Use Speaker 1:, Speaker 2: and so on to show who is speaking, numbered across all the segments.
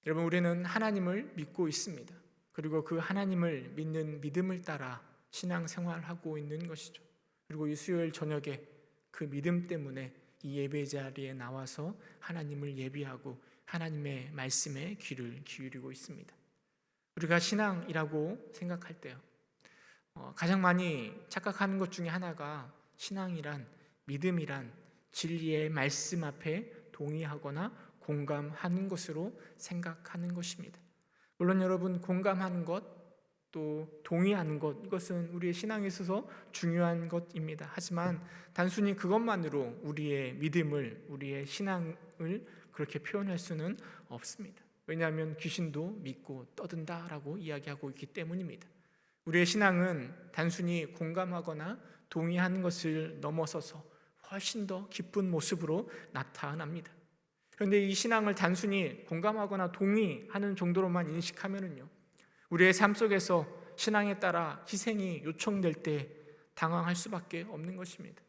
Speaker 1: 여러분, 우리는 하나님을 믿고 있습니다. 그리고 그 하나님을 믿는 믿음을 따라 신앙생활하고 있는 것이죠. 그리고 이 수요일 저녁에 그 믿음 때문에 이 예배 자리에 나와서 하나님을 예비하고 하나님의 말씀에 귀를 기울이고 있습니다. 우리가 신앙이라고 생각할 때요, 가장 많이 착각하는 것 중에 하나가 신앙이란, 믿음이란 진리의 말씀 앞에 동의하거나 공감하는 것으로 생각하는 것입니다. 물론 여러분, 공감하는 것, 또 동의하는 것, 이것은 우리의 신앙에 있어서 중요한 것입니다. 하지만 단순히 그것만으로 우리의 믿음을, 우리의 신앙을 그렇게 표현할 수는 없습니다. 왜냐하면 귀신도 믿고 떠든다라고 이야기하고 있기 때문입니다. 우리의 신앙은 단순히 공감하거나 동의하는 것을 넘어서서 훨씬 더 깊은 모습으로 나타납니다. 그런데 이 신앙을 단순히 공감하거나 동의하는 정도로만 인식하면요, 우리의 삶 속에서 신앙에 따라 희생이 요청될 때 당황할 수밖에 없는 것입니다.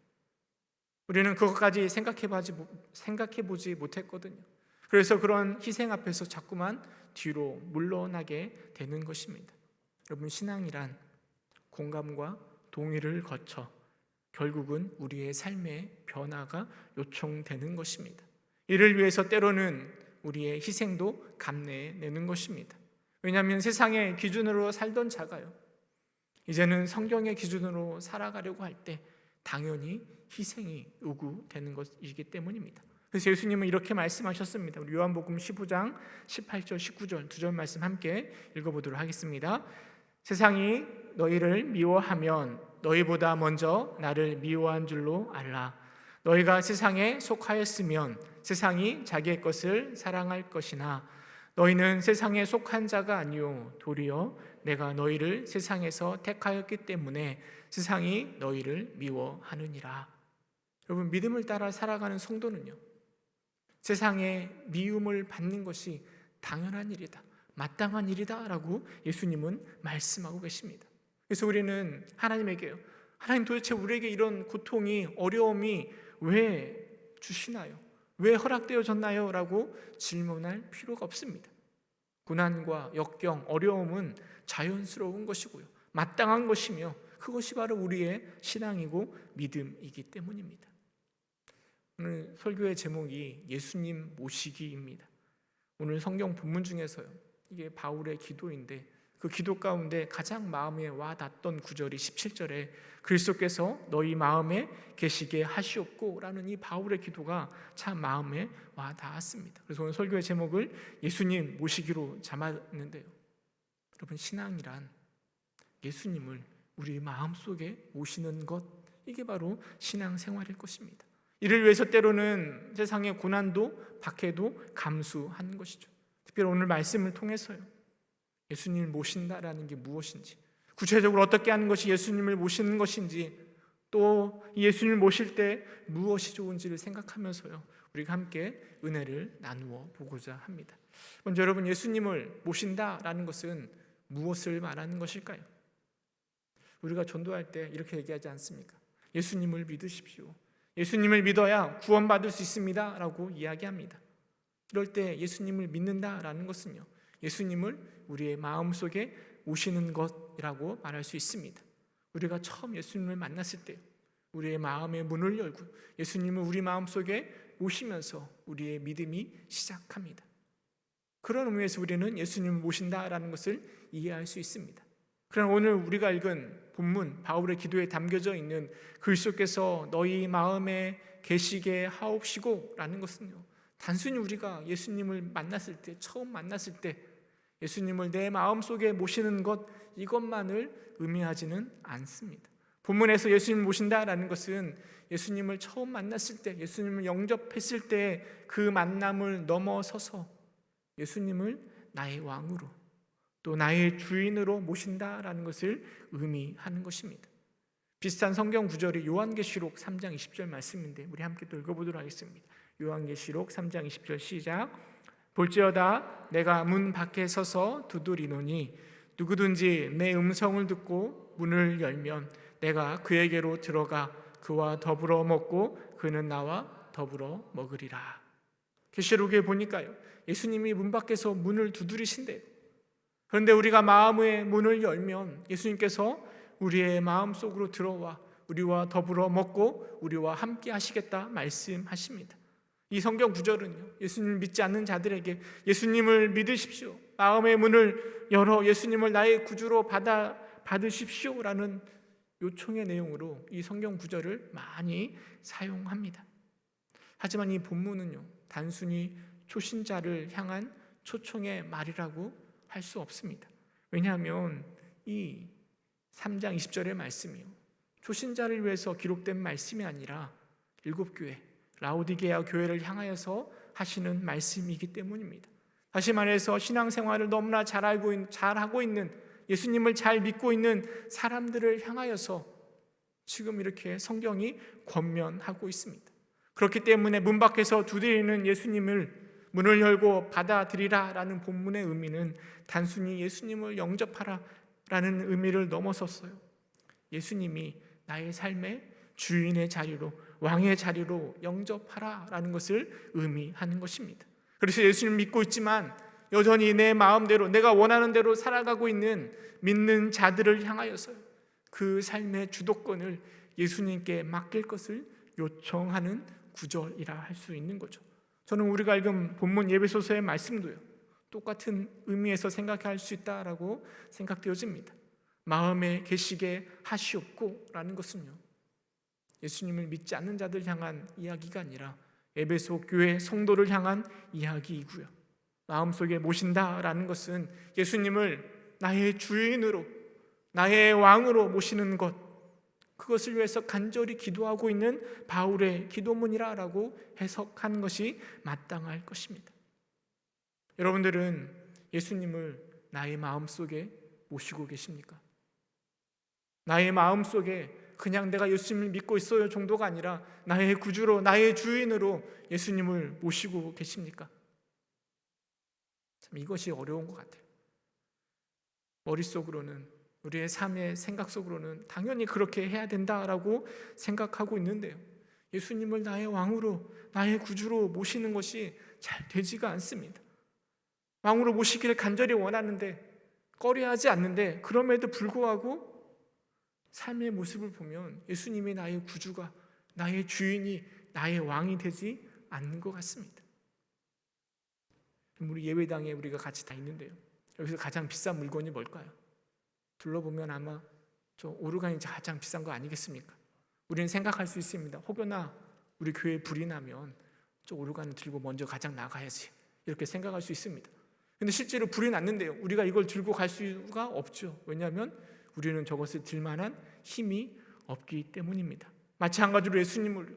Speaker 1: 우리는 그것까지 생각해보지 못했거든요. 그래서 그런 희생 앞에서 자꾸만 뒤로 물러나게 되는 것입니다. 여러분, 신앙이란 공감과 동의를 거쳐 결국은 우리의 삶의 변화가 요청되는 것입니다. 이를 위해서 때로는 우리의 희생도 감내내는 것입니다. 왜냐하면 세상의 기준으로 살던 자가요, 이제는 성경의 기준으로 살아가려고 할 때 당연히 희생이 요구되는 것이기 때문입니다. 그래서 예수님은 이렇게 말씀하셨습니다. 우리 요한복음 15장 18절 19절 두 절 말씀 함께 읽어보도록 하겠습니다. 세상이 너희를 미워하면 너희보다 먼저 나를 미워한 줄로 알라. 너희가 세상에 속하였으면 세상이 자기의 것을 사랑할 것이나 너희는 세상에 속한 자가 아니요 도리어 내가 너희를 세상에서 택하였기 때문에 세상이 너희를 미워하느니라. 여러분, 믿음을 따라 살아가는 성도는요, 세상의 미움을 받는 것이 당연한 일이다, 마땅한 일이다 라고 예수님은 말씀하고 계십니다. 그래서 우리는 하나님에게요, 하나님 도대체 우리에게 이런 고통이, 어려움이 왜 주시나요? 왜 허락되어졌나요? 라고 질문할 필요가 없습니다. 고난과 역경, 어려움은 자연스러운 것이고요, 마땅한 것이며 그것이 바로 우리의 신앙이고 믿음이기 때문입니다. 오늘 설교의 제목이 예수님 모시기입니다. 오늘 성경 본문 중에서요, 이게 바울의 기도인데 그 기도 가운데 가장 마음에 와 닿던 구절이 17절에 그리스도께서 너희 마음에 계시게 하시옵고 라는 이 바울의 기도가 참 마음에 와 닿았습니다. 그래서 오늘 설교의 제목을 예수님 모시기로 잡았는데요, 여러분, 신앙이란 예수님을 우리 마음속에 모시는 것, 이게 바로 신앙생활일 것입니다. 이를 위해서 때로는 세상의 고난도 박해도 감수하는 것이죠. 특별히 오늘 말씀을 통해서요, 예수님을 모신다라는 게 무엇인지, 구체적으로 어떻게 하는 것이 예수님을 모시는 것인지, 또 예수님을 모실 때 무엇이 좋은지를 생각하면서요, 우리가 함께 은혜를 나누어 보고자 합니다. 먼저 여러분, 예수님을 모신다라는 것은 무엇을 말하는 것일까요? 우리가 전도할 때 이렇게 얘기하지 않습니까? 예수님을 믿으십시오. 예수님을 믿어야 구원받을 수 있습니다 라고 이야기합니다. 이럴 때 예수님을 믿는다라는 것은요, 예수님을 우리의 마음속에 오시는 것이라고 말할 수 있습니다. 우리가 처음 예수님을 만났을 때 우리의 마음의 문을 열고 예수님을 우리 마음속에 오시면서 우리의 믿음이 시작합니다. 그런 의미에서 우리는 예수님을 모신다라는 것을 이해할 수 있습니다. 그러나 오늘 우리가 읽은 본문 바울의 기도에 담겨져 있는 그리스도께서 너희 마음에 계시게 하옵시고 라는 것은요, 단순히 우리가 예수님을 만났을 때, 처음 만났을 때 예수님을 내 마음속에 모시는 것, 이것만을 의미하지는 않습니다. 본문에서 예수님을 모신다라는 것은 예수님을 처음 만났을 때, 예수님을 영접했을 때 그 만남을 넘어서서 예수님을 나의 왕으로, 또 나의 주인으로 모신다라는 것을 의미하는 것입니다. 비슷한 성경 구절이 요한계시록 3장 20절 말씀인데 우리 함께 또 읽어보도록 하겠습니다. 요한계시록 3장 20절 시작. 볼지어다 내가 문 밖에 서서 두드리노니 누구든지 내 음성을 듣고 문을 열면 내가 그에게로 들어가 그와 더불어 먹고 그는 나와 더불어 먹으리라. 계시록에 보니까요, 예수님이 문 밖에서 문을 두드리신대요. 그런데 우리가 마음의 문을 열면 예수님께서 우리의 마음속으로 들어와 우리와 더불어 먹고 우리와 함께 하시겠다 말씀하십니다. 이 성경 구절은요, 예수님을 믿지 않는 자들에게 예수님을 믿으십시오, 마음의 문을 열어 예수님을 나의 구주로 받으십시오라는 요청의 내용으로 이 성경 구절을 많이 사용합니다. 하지만 이 본문은요, 단순히 초신자를 향한 초청의 말이라고 할 수 없습니다. 왜냐하면 이 3장 20절의 말씀이요, 초신자를 위해서 기록된 말씀이 아니라 7교회, 라오디게아 교회를 향하여서 하시는 말씀이기 때문입니다. 다시 말해서 신앙생활을 너무나 잘하고 있는, 예수님을 잘 믿고 있는 사람들을 향하여서 지금 이렇게 성경이 권면하고 있습니다. 그렇기 때문에 문 밖에서 두드리는 예수님을 문을 열고 받아들이라 라는 본문의 의미는 단순히 예수님을 영접하라 라는 의미를 넘어섰어요. 예수님이 나의 삶의 주인의 자리로, 왕의 자리로 영접하라 라는 것을 의미하는 것입니다. 그래서 예수님을 믿고 있지만 여전히 내 마음대로, 내가 원하는 대로 살아가고 있는 믿는 자들을 향하여서 그 삶의 주도권을 예수님께 맡길 것을 요청하는 구절이라 할 수 있는 거죠. 저는 우리가 읽은 본문 예배소서의 말씀도요, 똑같은 의미에서 생각할 수 있다라고 생각되어집니다. 마음에 계시게 하시옵고 라는 것은요, 예수님을 믿지 않는 자들 향한 이야기가 아니라 에베소 교회 성도를 향한 이야기이고요, 마음속에 모신다라는 것은 예수님을 나의 주인으로, 나의 왕으로 모시는 것, 그것을 위해서 간절히 기도하고 있는 바울의 기도문이라고 해석하는 것이 마땅할 것입니다. 여러분들은 예수님을 나의 마음속에 모시고 계십니까? 나의 마음속에 그냥 내가 예수님을 믿고 있어요 정도가 아니라 나의 구주로, 나의 주인으로 예수님을 모시고 계십니까? 참 이것이 어려운 것 같아요. 머릿속으로는, 우리의 삶의 생각 속으로는 당연히 그렇게 해야 된다라고 생각하고 있는데요, 예수님을 나의 왕으로, 나의 구주로 모시는 것이 잘 되지가 않습니다. 왕으로 모시기를 간절히 원하는데, 꺼려하지 않는데, 그럼에도 불구하고 삶의 모습을 보면 예수님이 나의 구주가, 나의 주인이, 나의 왕이 되지 않는 것 같습니다. 우리 예배당에 우리가 같이 다 있는데요, 여기서 가장 비싼 물건이 뭘까요? 둘러보면 아마 저 오르간이 가장 비싼 거 아니겠습니까? 우리는 생각할 수 있습니다. 혹여나 우리 교회에 불이 나면 저 오르간을 들고 먼저 가장 나가야지, 이렇게 생각할 수 있습니다. 근데 실제로 불이 났는데요, 우리가 이걸 들고 갈 수가 없죠. 왜냐하면 우리는 저것을 들 만한 힘이 없기 때문입니다. 마찬가지로 예수님을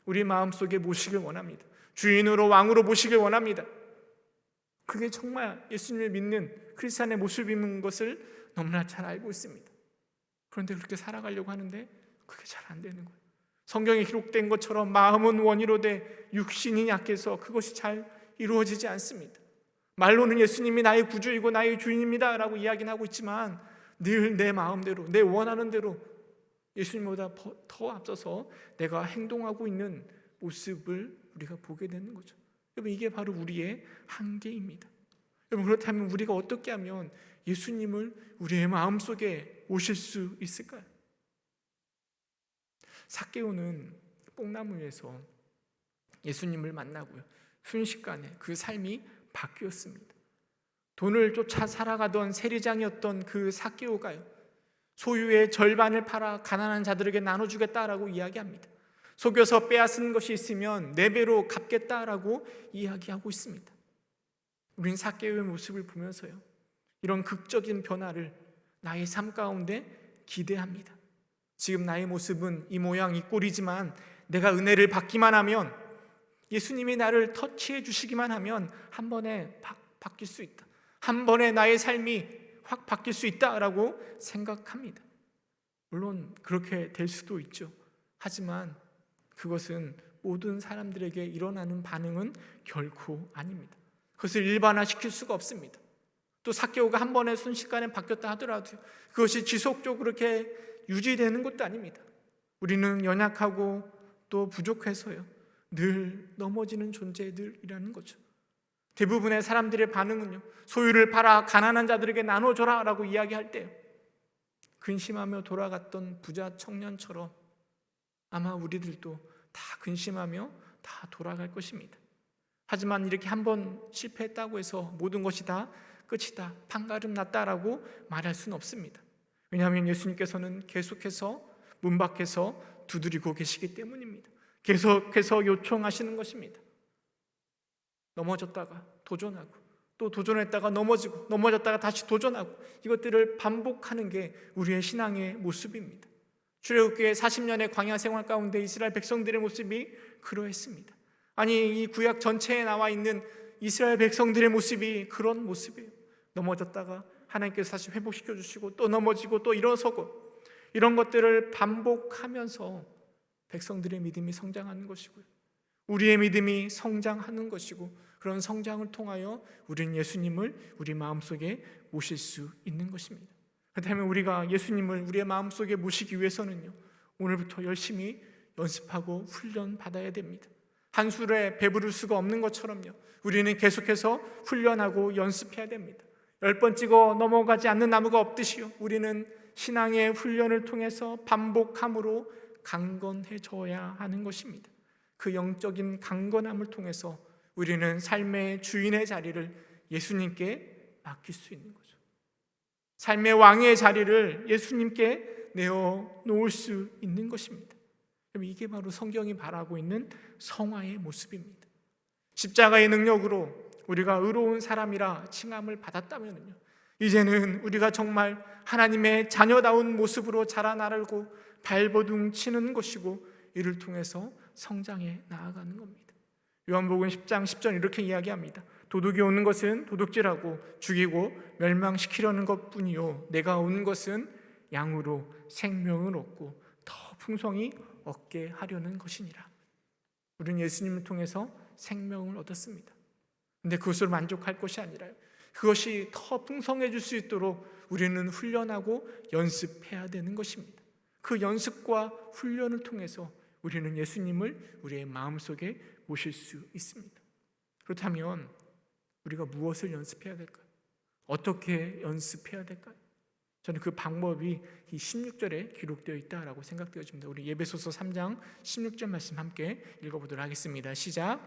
Speaker 1: 우리 마음속에 모시길 원합니다. 주인으로, 왕으로 모시길 원합니다. 그게 정말 예수님을 믿는 크리스찬의 모습인 것을 너무나 잘 알고 있습니다. 그런데 그렇게 살아가려고 하는데 그게 잘 안 되는 거예요. 성경에 기록된 것처럼 마음은 원이로되 육신이 약해서 그것이 잘 이루어지지 않습니다. 말로는 예수님이 나의 구주이고 나의 주인입니다 라고 이야기는 하고 있지만 늘 내 마음대로, 내 원하는 대로 예수님보다 더 앞서서 내가 행동하고 있는 모습을 우리가 보게 되는 거죠. 여러분, 이게 바로 우리의 한계입니다. 여러분, 그렇다면 우리가 어떻게 하면 예수님을 우리의 마음속에 오실 수 있을까요? 삭개오는 뽕나무 위에서 예수님을 만나고요, 순식간에 그 삶이 바뀌었습니다. 돈을 쫓아 살아가던 세리장이었던 그 삭개오가요, 소유의 절반을 팔아 가난한 자들에게 나눠주겠다라고 이야기합니다. 속여서 빼앗은 것이 있으면 4배로 갚겠다라고 이야기하고 있습니다. 우린 삭개오의 모습을 보면서요, 이런 극적인 변화를 나의 삶 가운데 기대합니다. 지금 나의 모습은 이 모양 이 꼴이지만 내가 은혜를 받기만 하면, 예수님이 나를 터치해 주시기만 하면 한 번에 바뀔 수 있다, 한 번에 나의 삶이 확 바뀔 수 있다라고 생각합니다. 물론 그렇게 될 수도 있죠. 하지만 그것은 모든 사람들에게 일어나는 반응은 결코 아닙니다. 그것을 일반화시킬 수가 없습니다. 또 삭개오가 한 번에 순식간에 바뀌었다 하더라도 그것이 지속적으로 이렇게 유지되는 것도 아닙니다. 우리는 연약하고 또 부족해서요, 늘 넘어지는 존재들이라는 거죠. 대부분의 사람들의 반응은요, 소유를 팔아 가난한 자들에게 나눠줘라 라고 이야기할 때 근심하며 돌아갔던 부자 청년처럼 아마 우리들도 다 근심하며 다 돌아갈 것입니다. 하지만 이렇게 한번 실패했다고 해서 모든 것이 다 끝이다, 판가름 났다라고 말할 수는 없습니다. 왜냐하면 예수님께서는 계속해서 문 밖에서 두드리고 계시기 때문입니다. 계속해서 요청하시는 것입니다. 넘어졌다가 도전하고, 또 도전했다가 넘어지고, 넘어졌다가 다시 도전하고, 이것들을 반복하는 게 우리의 신앙의 모습입니다. 출애굽기의 40년의 광야 생활 가운데 이스라엘 백성들의 모습이 그러했습니다. 아니, 이 구약 전체에 나와 있는 이스라엘 백성들의 모습이 그런 모습이에요. 넘어졌다가 하나님께서 다시 회복시켜 주시고, 또 넘어지고, 또 일어서고, 이런 것들을 반복하면서 백성들의 믿음이 성장하는 것이고요, 우리의 믿음이 성장하는 것이고, 그런 성장을 통하여 우리는 예수님을 우리 마음속에 모실 수 있는 것입니다. 그렇다면 우리가 예수님을 우리의 마음속에 모시기 위해서는요, 오늘부터 열심히 연습하고 훈련받아야 됩니다. 한 술에 배부를 수가 없는 것처럼요, 우리는 계속해서 훈련하고 연습해야 됩니다. 10번 찍어 넘어가지 않는 나무가 없듯이요, 우리는 신앙의 훈련을 통해서 반복함으로 강건해져야 하는 것입니다. 그 영적인 강건함을 통해서 우리는 삶의 주인의 자리를 예수님께 맡길 수 있는 거죠. 삶의 왕의 자리를 예수님께 내어놓을 수 있는 것입니다. 이게 바로 성경이 바라고 있는 성화의 모습입니다. 십자가의 능력으로 우리가 의로운 사람이라 칭함을 받았다면요, 이제는 우리가 정말 하나님의 자녀다운 모습으로 자라나려고 발버둥 치는 것이고, 이를 통해서 성장해 나아가는 겁니다. 요한복음 10장 10절 이렇게 이야기합니다. 도둑이 오는 것은 도둑질하고 죽이고 멸망시키려는 것뿐이요, 내가 온 것은 양으로 생명을 얻고 더 풍성히 얻게 하려는 것이니라. 우리는 예수님을 통해서 생명을 얻었습니다. 그런데 그것으로 만족할 것이 아니라요, 그것이 더 풍성해질 수 있도록 우리는 훈련하고 연습해야 되는 것입니다. 그 연습과 훈련을 통해서 우리는 예수님을 우리의 마음속에 모실 수 있습니다. 그렇다면 우리가 무엇을 연습해야 될까요? 어떻게 연습해야 될까요? 저는 그 방법이 이 16절에 기록되어 있다라고 생각되어집니다. 우리 에베소서 3장 16절 말씀 함께 읽어보도록 하겠습니다. 시작.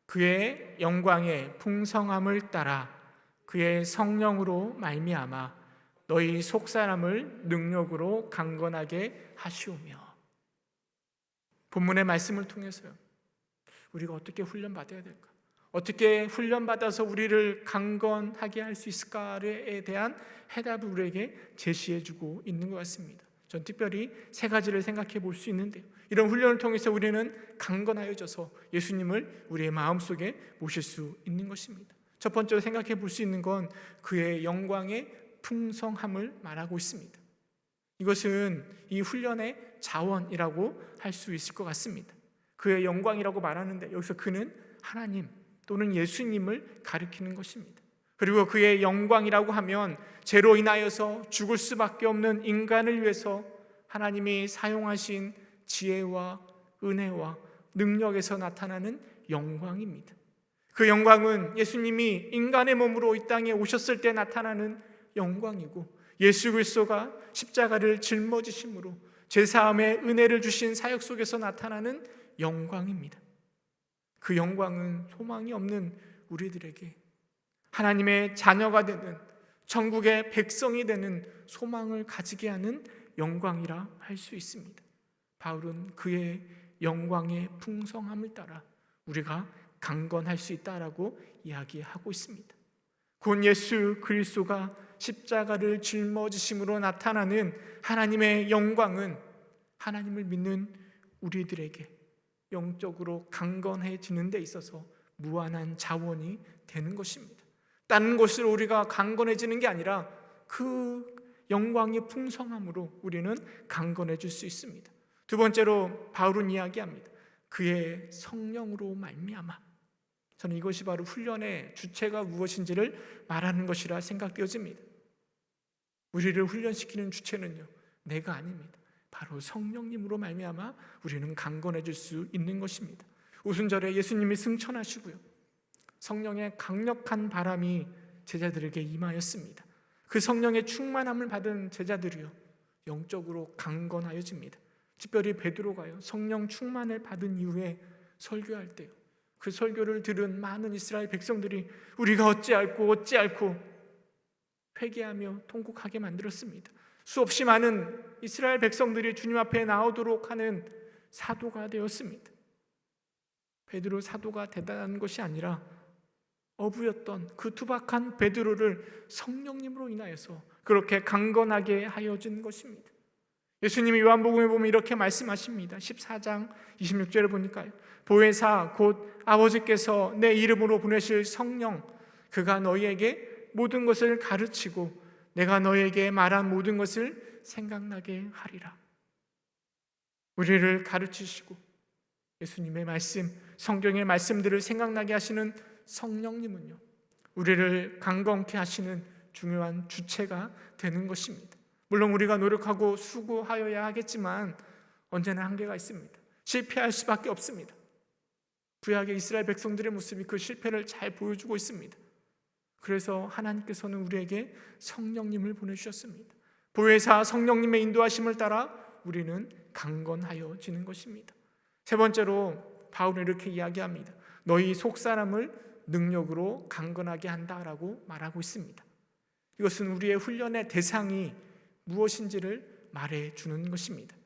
Speaker 1: 그의 영광의 풍성함을 따라 그의 성령으로 말미암아 너희 속사람을 능력으로 강건하게 하시오며. 본문의 말씀을 통해서요, 우리가 어떻게 훈련받아야 될까? 어떻게 훈련받아서 우리를 강건하게 할 수 있을까에 대한 해답을 우리에게 제시해주고 있는 것 같습니다. 전 특별히 세 가지를 생각해 볼 수 있는데요, 이런 훈련을 통해서 우리는 강건하여져서 예수님을 우리의 마음속에 모실 수 있는 것입니다. 첫 번째로 생각해 볼 수 있는 건 그의 영광의 풍성함을 말하고 있습니다. 이것은 이 훈련의 자원이라고 할 수 있을 것 같습니다. 그의 영광이라고 말하는데 여기서 그는 하나님 또는 예수님을 가리키는 것입니다. 그리고 그의 영광이라고 하면 죄로 인하여서 죽을 수밖에 없는 인간을 위해서 하나님이 사용하신 지혜와 은혜와 능력에서 나타나는 영광입니다. 그 영광은 예수님이 인간의 몸으로 이 땅에 오셨을 때 나타나는 영광이고, 예수 그리스도가 십자가를 짊어지심으로 제사함의 은혜를 주신 사역 속에서 나타나는 영광입니다. 그 영광은 소망이 없는 우리들에게 하나님의 자녀가 되는, 천국의 백성이 되는 소망을 가지게 하는 영광이라 할 수 있습니다. 바울은 그의 영광의 풍성함을 따라 우리가 강건할 수 있다라고 이야기하고 있습니다. 곧 예수 그리스도가 십자가를 짊어지심으로 나타나는 하나님의 영광은 하나님을 믿는 우리들에게 영적으로 강건해지는 데 있어서 무한한 자원이 되는 것입니다. 다른 것으로 우리가 강건해지는 게 아니라 그 영광의 풍성함으로 우리는 강건해질 수 있습니다. 두 번째로 바울은 이야기합니다. 그의 성령으로 말미암아. 저는 이것이 바로 훈련의 주체가 무엇인지를 말하는 것이라 생각되어집니다. 우리를 훈련시키는 주체는요, 내가 아닙니다. 바로 성령님으로 말미암아 우리는 강건해질 수 있는 것입니다. 오순절에 예수님이 승천하시고요, 성령의 강력한 바람이 제자들에게 임하였습니다. 그 성령의 충만함을 받은 제자들이요 영적으로 강건하여집니다. 특별히 베드로가요 성령 충만을 받은 이후에 설교할 때요, 그 설교를 들은 많은 이스라엘 백성들이 우리가 어찌할꼬 회개하며 통곡하게 만들었습니다. 수없이 많은 이스라엘 백성들이 주님 앞에 나오도록 하는 사도가 되었습니다. 베드로 사도가 대단한 것이 아니라 어부였던 그 투박한 베드로를 성령님으로 인하여서 그렇게 강건하게 하여진 것입니다. 예수님이 요한복음에 보면 이렇게 말씀하십니다. 14장 26절을 보니까요, 보혜사 곧 아버지께서 내 이름으로 보내실 성령, 그가 너희에게 모든 것을 가르치고 내가 너희에게 말한 모든 것을 생각나게 하리라. 우리를 가르치시고 예수님의 말씀, 성경의 말씀들을 생각나게 하시는 성령님은요, 우리를 강건케 하시는 중요한 주체가 되는 것입니다. 물론 우리가 노력하고 수고하여야 하겠지만 언제나 한계가 있습니다. 실패할 수밖에 없습니다. 구약의 이스라엘 백성들의 모습이 그 실패를 잘 보여주고 있습니다. 그래서 하나님께서는 우리에게 성령님을 보내주셨습니다. 보혜사 성령님의 인도하심을 따라 우리는 강건하여지는 것입니다. 세 번째로 바울은 이렇게 이야기합니다. 너희 속사람을 능력으로 강건하게 한다라고 말하고 있습니다. 이것은 우리의 훈련의 대상이 무엇인지를 말해주는 것입니다.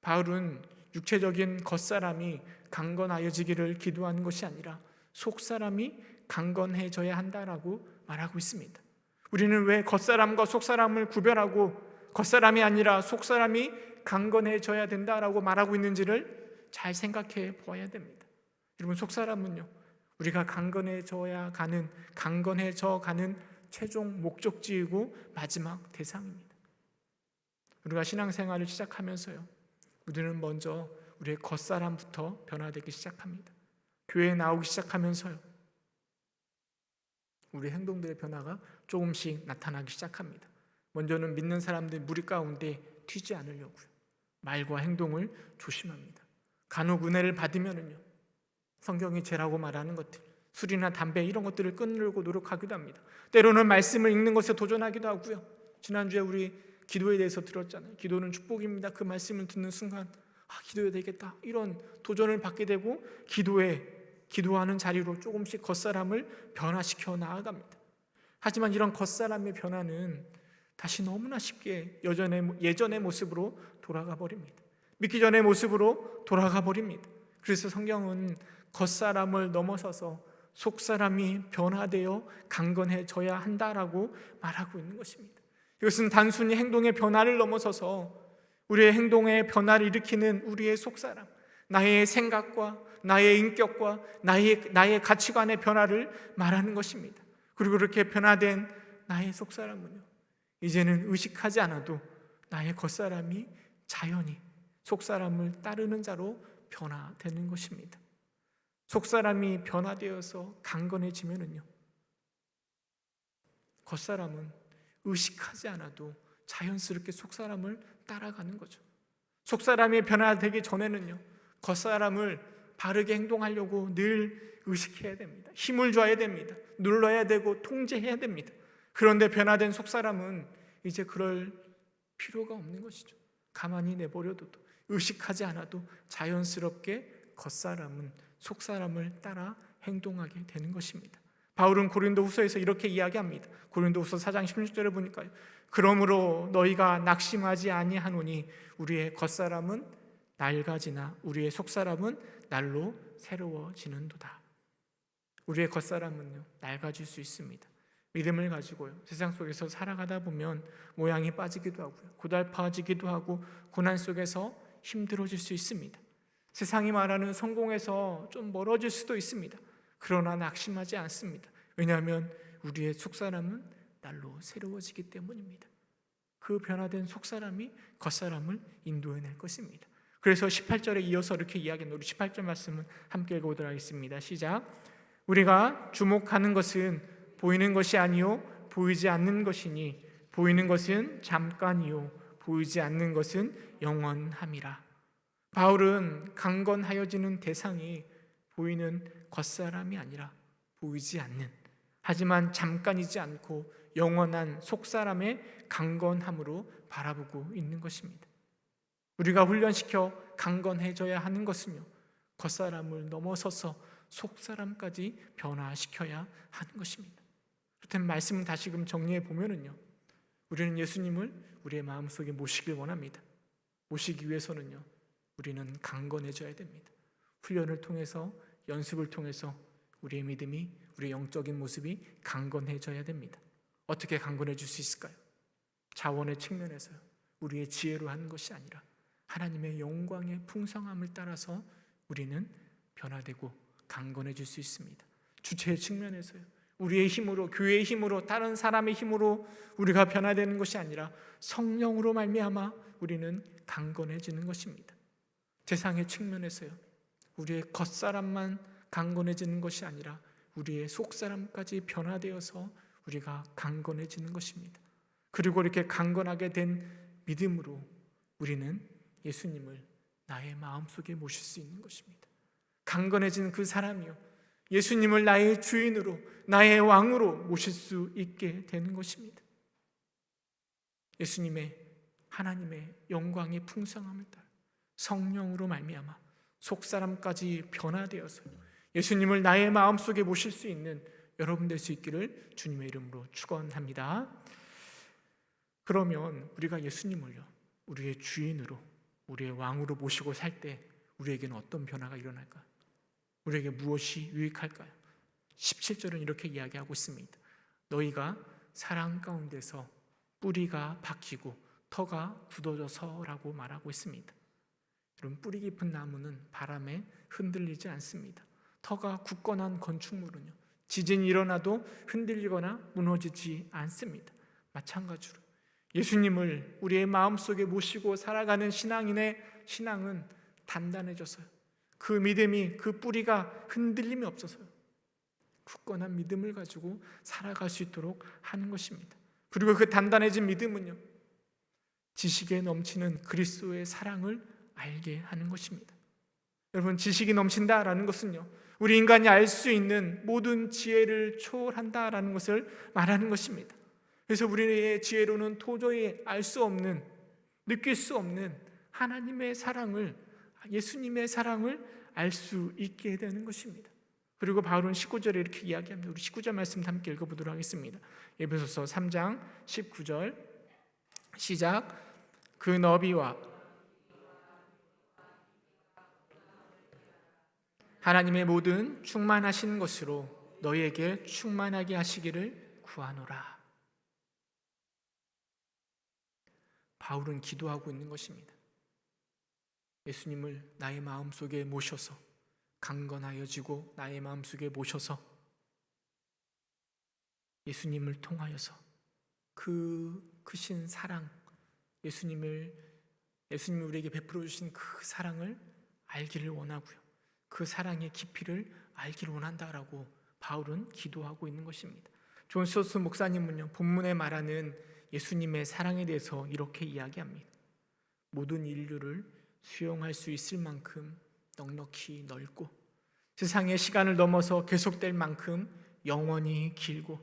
Speaker 1: 바울은 육체적인 겉사람이 강건하여지기를 기도하는 것이 아니라 속사람이 강건해져야 한다라고 말하고 있습니다. 우리는 왜 겉사람과 속사람을 구별하고 겉사람이 아니라 속사람이 강건해져야 된다라고 말하고 있는지를 잘 생각해 보아야 됩니다. 여러분, 속사람은요, 우리가 강건해져 가는 최종 목적지이고 마지막 대상입니다. 우리가 신앙생활을 시작하면서요, 우리는 먼저 우리의 겉사람부터 변화되기 시작합니다. 교회에 나오기 시작하면서요, 우리 행동들의 변화가 조금씩 나타나기 시작합니다. 먼저는 믿는 사람들 무리 가운데 튀지 않으려고요, 말과 행동을 조심합니다. 간혹 은혜를 받으면은요, 성경이 죄라고 말하는 것들, 술이나 담배 이런 것들을 끊으려고 노력하기도 합니다. 때로는 말씀을 읽는 것에 도전하기도 하고요. 지난주에 우리 기도에 대해서 들었잖아요. 기도는 축복입니다. 그 말씀을 듣는 순간 기도해야 되겠다, 이런 도전을 받게 되고 기도하는 자리로 조금씩 겉사람을 변화시켜 나아갑니다. 하지만 이런 겉사람의 변화는 다시 너무나 쉽게 예전의 모습으로 돌아가 버립니다. 믿기 전의 모습으로 돌아가 버립니다. 그래서 성경은 겉사람을 넘어서서 속사람이 변화되어 강건해져야 한다라고 말하고 있는 것입니다. 이것은 단순히 행동의 변화를 넘어서서 우리의 행동의 변화를 일으키는 우리의 속사람, 나의 생각과 나의 인격과 나의 가치관의 변화를 말하는 것입니다. 그리고 그렇게 변화된 나의 속사람은요, 이제는 의식하지 않아도 나의 겉사람이 자연히 속사람을 따르는 자로 변화되는 것입니다. 속사람이 변화되어서 강건해지면은요, 겉사람은 의식하지 않아도 자연스럽게 속사람을 따라가는 거죠. 속사람이 변화되기 전에는요, 겉사람을 바르게 행동하려고 늘 의식해야 됩니다. 힘을 줘야 됩니다. 눌러야 되고 통제해야 됩니다. 그런데 변화된 속사람은 이제 그럴 필요가 없는 것이죠. 가만히 내버려둬도, 의식하지 않아도 자연스럽게 겉사람은 속사람을 따라 행동하게 되는 것입니다. 바울은 고린도후서에서 이렇게 이야기합니다. 고린도후서 4장 16절을 보니까요, 그러므로 너희가 낙심하지 아니하노니 우리의 겉사람은 낡아지나 우리의 속사람은 날로 새로워지는도다. 우리의 겉사람은요, 낡아질 수 있습니다. 믿음을 가지고요, 세상 속에서 살아가다 보면 모양이 빠지기도 하고요, 고달파지기도 하고 고난 속에서 힘들어질 수 있습니다. 세상이 말하는 성공에서 좀 멀어질 수도 있습니다. 그러나 낙심하지 않습니다. 왜냐하면 우리의 속사람은 날로 새로워지기 때문입니다. 그 변화된 속사람이 겉사람을 인도해낼 것입니다. 그래서 18절에 이어서 이렇게 이야기합니다. 우리 18절 말씀은 함께 읽어보도록 하겠습니다. 시작. 우리가 주목하는 것은 보이는 것이 아니요 보이지 않는 것이니 보이는 것은 잠깐이요 보이지 않는 것은 영원함이라. 바울은 강건하여지는 대상이 보이는 겉사람이 아니라 보이지 않는, 하지만 잠깐이지 않고 영원한 속사람의 강건함으로 바라보고 있는 것입니다. 우리가 훈련시켜 강건해져야 하는 것은요, 겉사람을 넘어서서 속사람까지 변화시켜야 하는 것입니다. 그렇다면 말씀을 다시금 정리해 보면은요, 우리는 예수님을 우리의 마음속에 모시길 원합니다. 모시기 위해서는요, 우리는 강건해져야 됩니다. 훈련을 통해서, 연습을 통해서 우리의 믿음이, 우리의 영적인 모습이 강건해져야 됩니다. 어떻게 강건해질 수 있을까요? 자원의 측면에서요, 우리의 지혜로 하는 것이 아니라 하나님의 영광의 풍성함을 따라서 우리는 변화되고 강건해질 수 있습니다. 주체의 측면에서요, 우리의 힘으로, 교회의 힘으로, 다른 사람의 힘으로 우리가 변화되는 것이 아니라 성령으로 말미암아 우리는 강건해지는 것입니다. 세상의 측면에서요, 우리의 겉사람만 강건해지는 것이 아니라 우리의 속사람까지 변화되어서 우리가 강건해지는 것입니다. 그리고 이렇게 강건하게 된 믿음으로 우리는 예수님을 나의 마음속에 모실 수 있는 것입니다. 강건해진 그 사람이요, 예수님을 나의 주인으로, 나의 왕으로 모실 수 있게 되는 것입니다. 예수님의, 하나님의 영광의 풍성함을 따라 성령으로 말미암아 속사람까지 변화되어서 예수님을 나의 마음속에 모실 수 있는 여러분 될 수 있기를 주님의 이름으로 축원합니다. 그러면 우리가 예수님을요, 우리의 주인으로, 우리의 왕으로 모시고 살 때 우리에게는 어떤 변화가 일어날까요? 우리에게 무엇이 유익할까요? 17절은 이렇게 이야기하고 있습니다. 너희가 사랑 가운데서 뿌리가 박히고 터가 굳어져서라고 말하고 있습니다. 여러분, 뿌리 깊은 나무는 바람에 흔들리지 않습니다. 터가 굳건한 건축물은요, 지진이 일어나도 흔들리거나 무너지지 않습니다. 마찬가지로 예수님을 우리의 마음속에 모시고 살아가는 신앙인의 신앙은 단단해져서요, 그 믿음이, 그 뿌리가 흔들림이 없어서요, 굳건한 믿음을 가지고 살아갈 수 있도록 하는 것입니다. 그리고 그 단단해진 믿음은요, 지식에 넘치는 그리스도의 사랑을 알게 하는 것입니다. 여러분, 지식이 넘친다라는 것은요, 우리 인간이 알 수 있는 모든 지혜를 초월한다라는 것을 말하는 것입니다. 그래서 우리의 지혜로는 도저히 알 수 없는, 느낄 수 없는 하나님의 사랑을, 예수님의 사랑을 알 수 있게 되는 것입니다. 그리고 바울은 19절에 이렇게 이야기합니다. 우리 19절 말씀 함께 읽어보도록 하겠습니다. 에베소서 3장 19절 시작. 그 너비와 하나님의 모든 충만하신 것으로 너희에게 충만하게 하시기를 구하노라. 바울은 기도하고 있는 것입니다. 예수님을 나의 마음속에 모셔서 강건하여지고 나의 마음속에 모셔서 예수님을 통하여서 그 크신 사랑, 예수님이 우리에게 베풀어 주신 그 사랑을 알기를 원하고요, 그 사랑의 깊이를 알기를 원한다라고 바울은 기도하고 있는 것입니다. 존 스토트 목사님은요, 본문에 말하는 예수님의 사랑에 대해서 이렇게 이야기합니다. 모든 인류를 수용할 수 있을 만큼 넉넉히 넓고 세상의 시간을 넘어서 계속될 만큼 영원히 길고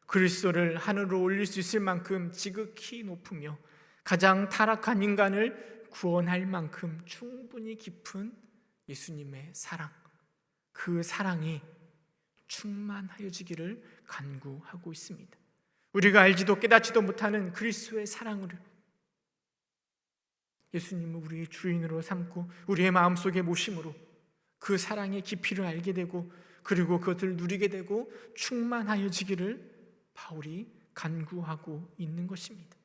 Speaker 1: 그리스도를 하늘로 올릴 수 있을 만큼 지극히 높으며 가장 타락한 인간을 구원할 만큼 충분히 깊은 예수님의 사랑, 그 사랑이 충만하여지기를 간구하고 있습니다. 우리가 알지도 깨닫지도 못하는 그리스도의 사랑을 예수님을 우리의 주인으로 삼고 우리의 마음속에 모심으로 그 사랑의 깊이를 알게 되고 그리고 그것을 누리게 되고 충만하여지기를 바울이 간구하고 있는 것입니다.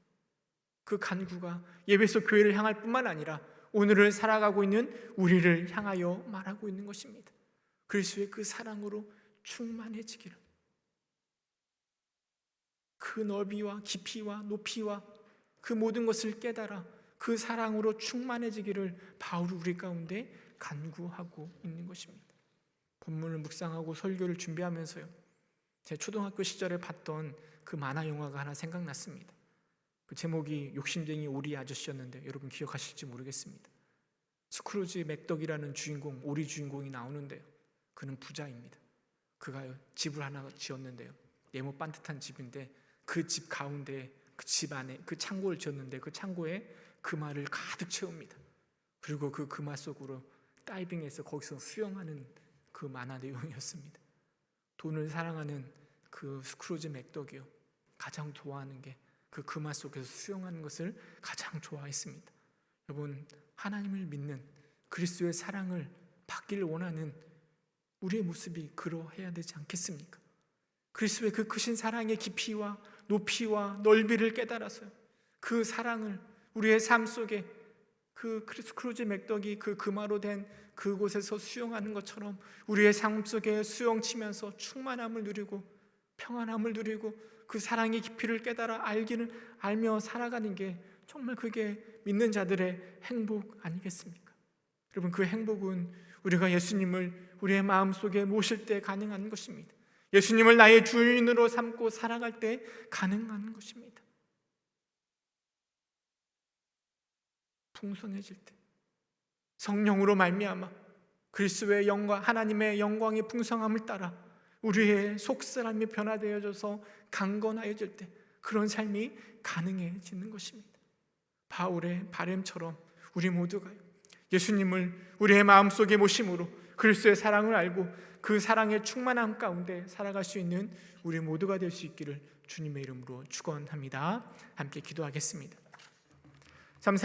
Speaker 1: 그 간구가 에베소 교회를 향할 뿐만 아니라 오늘을 살아가고 있는 우리를 향하여 말하고 있는 것입니다. 그리스도의 그 사랑으로 충만해지기를, 그 넓이와 깊이와 높이와 그 모든 것을 깨달아 그 사랑으로 충만해지기를 바울이 우리 가운데 간구하고 있는 것입니다. 본문을 묵상하고 설교를 준비하면서요, 제 초등학교 시절에 봤던 그 만화 영화가 하나 생각났습니다. 그 제목이 욕심쟁이 오리 아저씨였는데 여러분 기억하실지 모르겠습니다. 스크루지 맥덕이라는 주인공, 오리 주인공이 나오는데요, 그는 부자입니다. 그가 집을 하나 지었는데요, 네모 반듯한 집인데 그 집 가운데, 그 집 안에 그 창고를 지었는데 그 창고에 금화를 가득 채웁니다. 그리고 그 금화 속으로 다이빙해서 거기서 수영하는 그 만화 내용이었습니다. 돈을 사랑하는 그 스크루지 맥덕이요, 가장 좋아하는 게 그 금화 속에서 수영하는 것을 가장 좋아했습니다. 여러분, 하나님을 믿는, 그리스도의 사랑을 받기를 원하는 우리의 모습이 그러해야 되지 않겠습니까? 그리스도의 그 크신 사랑의 깊이와 높이와 넓이를 깨달아서요, 그 사랑을 우리의 삶 속에 그 스크루지 맥덕이 그 금화로 된 그곳에서 수영하는 것처럼 우리의 삶 속에 수영치면서 충만함을 누리고 평안함을 누리고 그 사랑의 깊이를 깨달아 알며 살아가는 게 정말 그게 믿는 자들의 행복 아니겠습니까? 여러분, 그 행복은 우리가 예수님을 우리의 마음속에 모실 때 가능한 것입니다. 예수님을 나의 주인으로 삼고 살아갈 때 가능한 것입니다. 풍성해질 때, 성령으로 말미암아 그리스도의 영광, 하나님의 영광의 풍성함을 따라 우리의 속사람이 변화되어져서 강건하여질 때 그런 삶이 가능해지는 것입니다. 바울의 바램처럼 우리 모두가 예수님을 우리의 마음속에 모심으로 그리스도의 사랑을 알고 그 사랑의 충만함 가운데 살아갈 수 있는 우리 모두가 될 수 있기를 주님의 이름으로 축원합니다. 함께 기도하겠습니다. 참